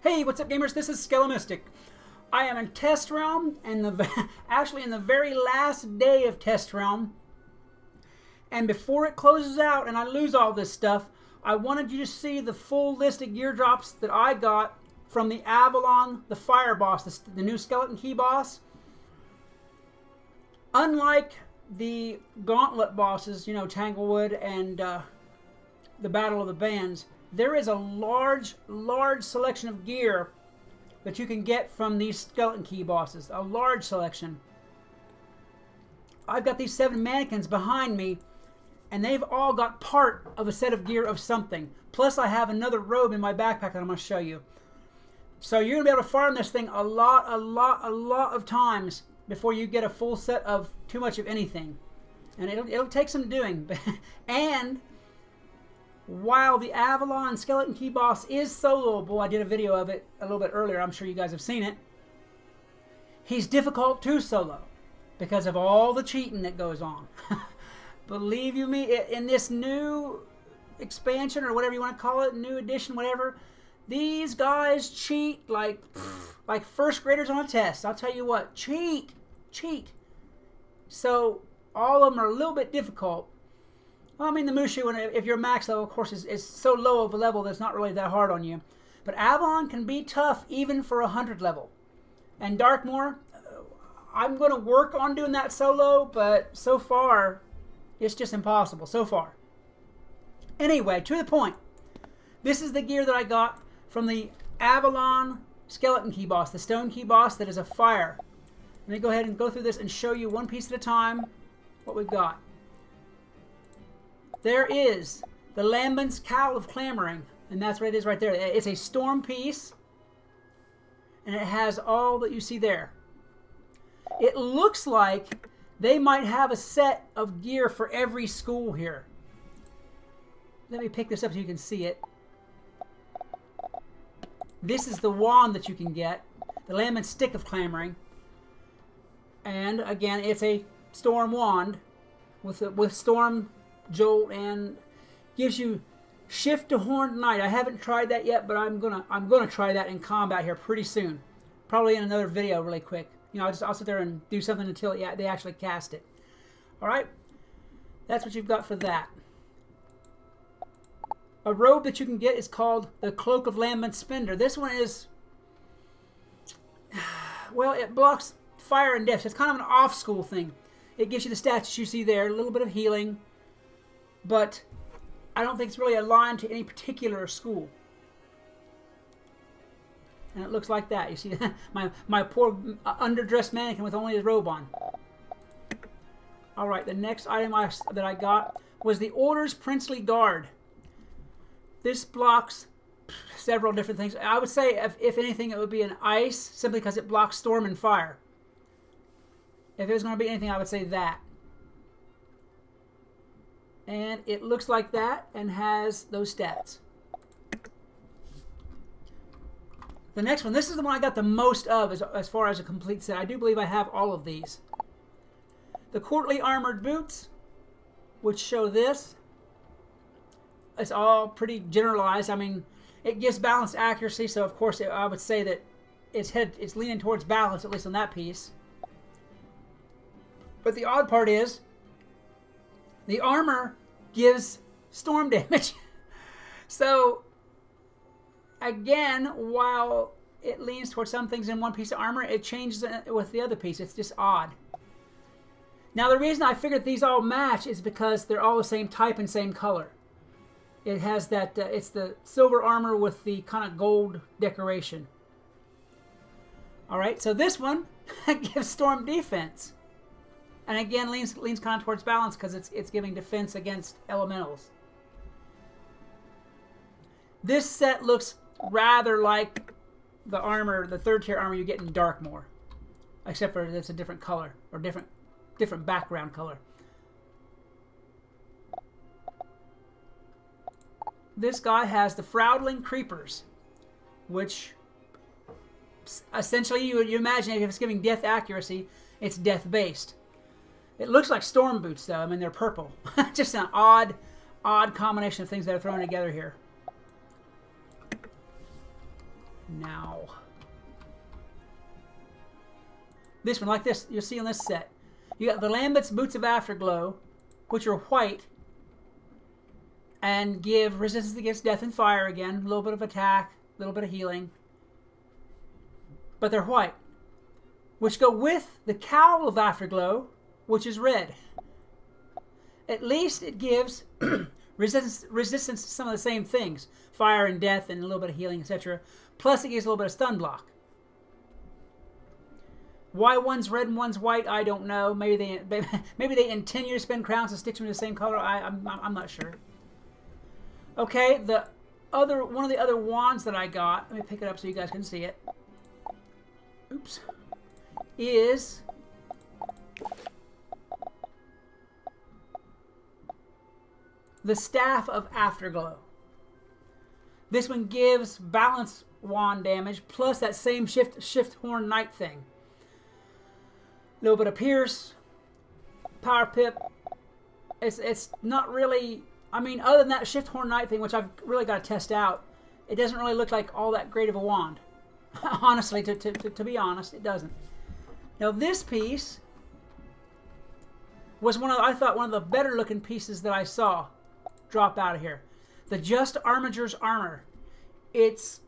Hey, what's up, gamers? This is Skelamistic. I am in Test Realm, and actually in the very last day of Test Realm. And before it closes out and I lose all this stuff, I wanted you to see the full list of gear drops that I got from the Avalon, the Fire Boss, the new Skeleton Key Boss. Unlike the Gauntlet bosses, you know, Tanglewood and the Battle of the Bands, there is a large selection of gear that you can get from these Skeleton Key Bosses. A large selection. I've got these 7 mannequins behind me, and they've all got part of a set of gear of something. Plus, I have another robe in my backpack that I'm going to show you. So you're going to be able to farm this thing a lot of times before you get a full set of too much of anything. And it'll take some doing. And while the Avalon Skeleton Key Boss is soloable, I did a video of it a little bit earlier, I'm sure you guys have seen it, he's difficult to solo because of all the cheating that goes on. Believe you me, in this new expansion, or whatever you want to call it, new edition, whatever, these guys cheat like first graders on a test. I'll tell you what, cheat. So all of them are a little bit difficult. Well, I mean, the Mushu, if you're max level, of course, is so low of a level that it's not really that hard on you. But Avalon can be tough even for 100 level. And Darkmoor, I'm going to work on doing that solo, but so far, it's just impossible. So far. Anyway, to the point. This is the gear that I got from the Avalon Skeleton Key Boss, the Stone Key Boss that is a fire. Let me go ahead and go through this and show you one piece at a time what we've got. There is the Laments Cowl of Clamoring, and that's what it is right there. It's a storm piece, and it has all that you see there. It looks like they might have a set of gear for every school here. Let me pick this up so you can see it. This is the wand that you can get, the Lambent Stick of Clamoring. And again, it's a storm wand with storm jolt, and gives you shift to Horned Knight. I haven't tried that yet, but I'm gonna try that in combat here pretty soon. Probably in another video really quick. You know, I'll sit there and do something until they actually cast it. Alright? That's what you've got for that. A robe that you can get is called the Cloak of Lambent Pinder. This one is, well, it blocks fire and death. So it's kind of an off-school thing. It gives you the stats you see there, a little bit of healing, but I don't think it's really aligned to any particular school. And it looks like that. You see, my poor underdressed mannequin with only his robe on. Alright, the next item that I got was the Order's Princely Guard. This blocks several different things. I would say, if anything, it would be an ice, simply because it blocks storm and fire. If it was going to be anything, I would say that. And it looks like that and has those stats. The next one, this is the one I got the most of as far as a complete set. I do believe I have all of these. The Courtly Armored Boots, which show this. It's all pretty generalized. I mean, it gives balanced accuracy, so of course I would say that it's leaning towards balance, at least on that piece. But the odd part is, the armor gives storm damage. So, again, while it leans towards some things in one piece of armor, it changes with the other piece. It's just odd. Now, the reason I figured these all match is because they're all the same type and same color. It has that, it's the silver armor with the kind of gold decoration. Alright, so this one gives storm defense. And again, leans kind of towards balance because it's giving defense against elementals. This set looks rather like the armor, the 3rd tier armor you get in Darkmoor, except for it's a different color or different background color. This guy has the Frowdling Creepers, which essentially you imagine if it's giving death accuracy, it's death based. It looks like storm boots, though. I mean, they're purple. Just an odd combination of things that are thrown together here. Now, this one, like this, you'll see on this set. You got the Laments Boots of Afterglow, which are white and give resistance against death and fire again. A little bit of attack, a little bit of healing. But they're white, which go with the Cowl of Afterglow, which is red. At least it gives resistance to some of the same things. Fire and death and a little bit of healing, etc. Plus it gives a little bit of stun block. Why one's red and one's white, I don't know. Maybe they intend you to spend crowns and stitch them in the same color. I'm not sure. Okay, one of the other wands that I got, let me pick it up so you guys can see it. Oops. Is the Staff of Afterglow. This one gives balance wand damage plus that same shift horn knight thing. A little bit of pierce, power pip. It's not really, I mean, other than that shift horn knight thing, which I've really got to test out, it doesn't really look like all that great of a wand. Honestly, to be honest, it doesn't. Now this piece was I thought one of the better looking pieces that I saw drop out of here. The Just Armiger's Armor. It's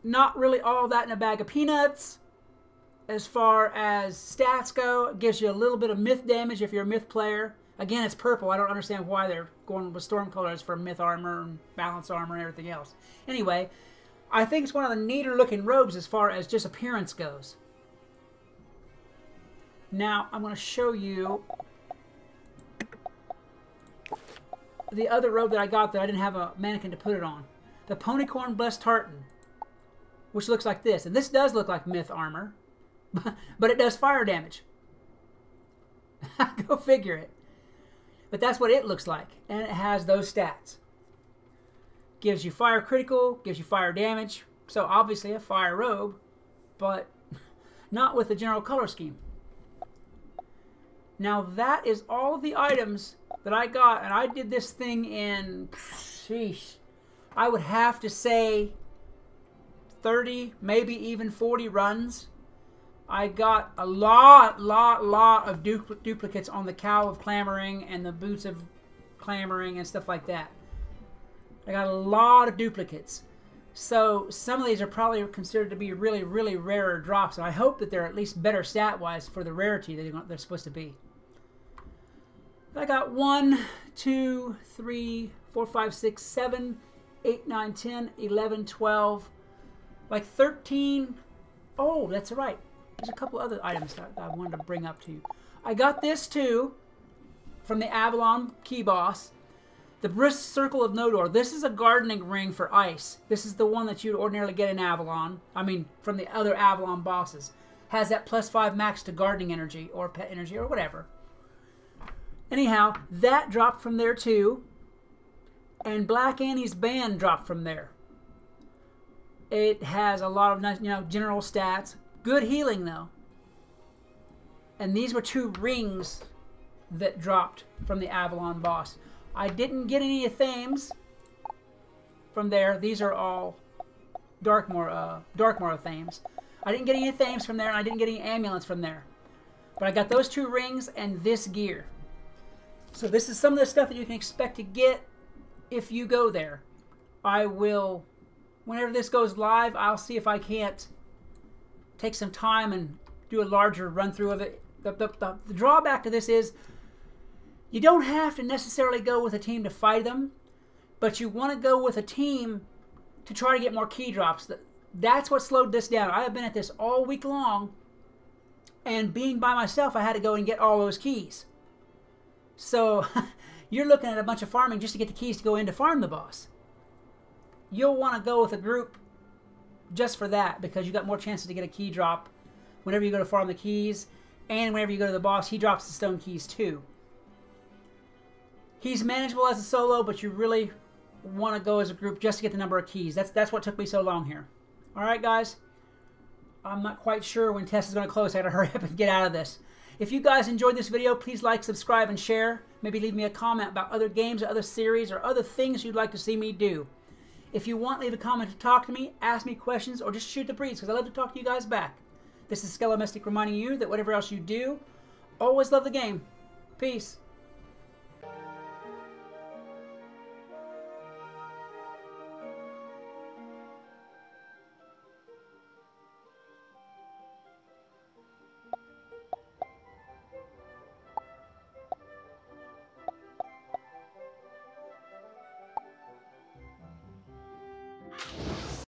not really all that in a bag of peanuts. As far as stats go, it gives you a little bit of myth damage if you're a myth player. Again, it's purple. I don't understand why they're going with storm colors for myth armor and balance armor and everything else. Anyway, I think it's one of the neater looking robes as far as just appearance goes. Now, I'm going to show you the other robe that I got that I didn't have a mannequin to put it on. The Ponycorn Blessed Tartan, which looks like this. And this does look like myth armor. But it does fire damage. Go figure it. But that's what it looks like. And it has those stats. Gives you fire critical, gives you fire damage. So obviously a fire robe, but not with the general color scheme. Now that is all of the items that I got. And I did this thing in, sheesh, I would have to say 30, maybe even 40 runs. I got a lot of duplicates on the Cowl of Clamoring and the Boots of Clamoring and stuff like that. I got a lot of duplicates. So some of these are probably considered to be really, really rarer drops. And I hope that they're at least better stat-wise for the rarity that they're supposed to be. I got 1, 2, 3, 4, 5, 6, 7, 8, 9, 10, 11, 12, like 13. Oh, that's right. There's a couple other items that I wanted to bring up to you. I got this too from the Avalon Key Boss. The Brisk Circle of Nodor. This is a gardening ring for ice. This is the one that you'd ordinarily get in Avalon. I mean, from the other Avalon bosses. Has that +5 max to gardening energy or pet energy or whatever. Anyhow, that dropped from there too. And Black Annie's Band dropped from there. It has a lot of nice, general stats. Good healing, though. And these were 2 rings that dropped from the Avalon boss. I didn't get any of Thames from there. These are all Darkmoor Thames. I didn't get any of Thames from there, and I didn't get any amulets from there. But I got those 2 rings and this gear. So this is some of the stuff that you can expect to get if you go there. I will, whenever this goes live, I'll see if I can't take some time and do a larger run through of it. The drawback to this is you don't have to necessarily go with a team to fight them, but you want to go with a team to try to get more key drops. That's what slowed this down. I have been at this all week long, and being by myself, I had to go and get all those keys. So you're looking at a bunch of farming just to get the keys to go in to farm the boss. You'll want to go with a group just for that, because you got more chances to get a key drop whenever you go to farm the keys, and whenever you go to the boss, he drops the stone keys too. He's manageable as a solo, but you really want to go as a group just to get the number of keys. That's what took me so long here. Alright guys, I'm not quite sure when Tess is going to close. I got to hurry up and get out of this. If you guys enjoyed this video, please like, subscribe, and share. Maybe leave me a comment about other games or other series or other things you'd like to see me do. If you want, leave a comment to talk to me, ask me questions, or just shoot the breeze, because I love to talk to you guys back. This is Skeleton reminding you that whatever else you do, always love the game. Peace.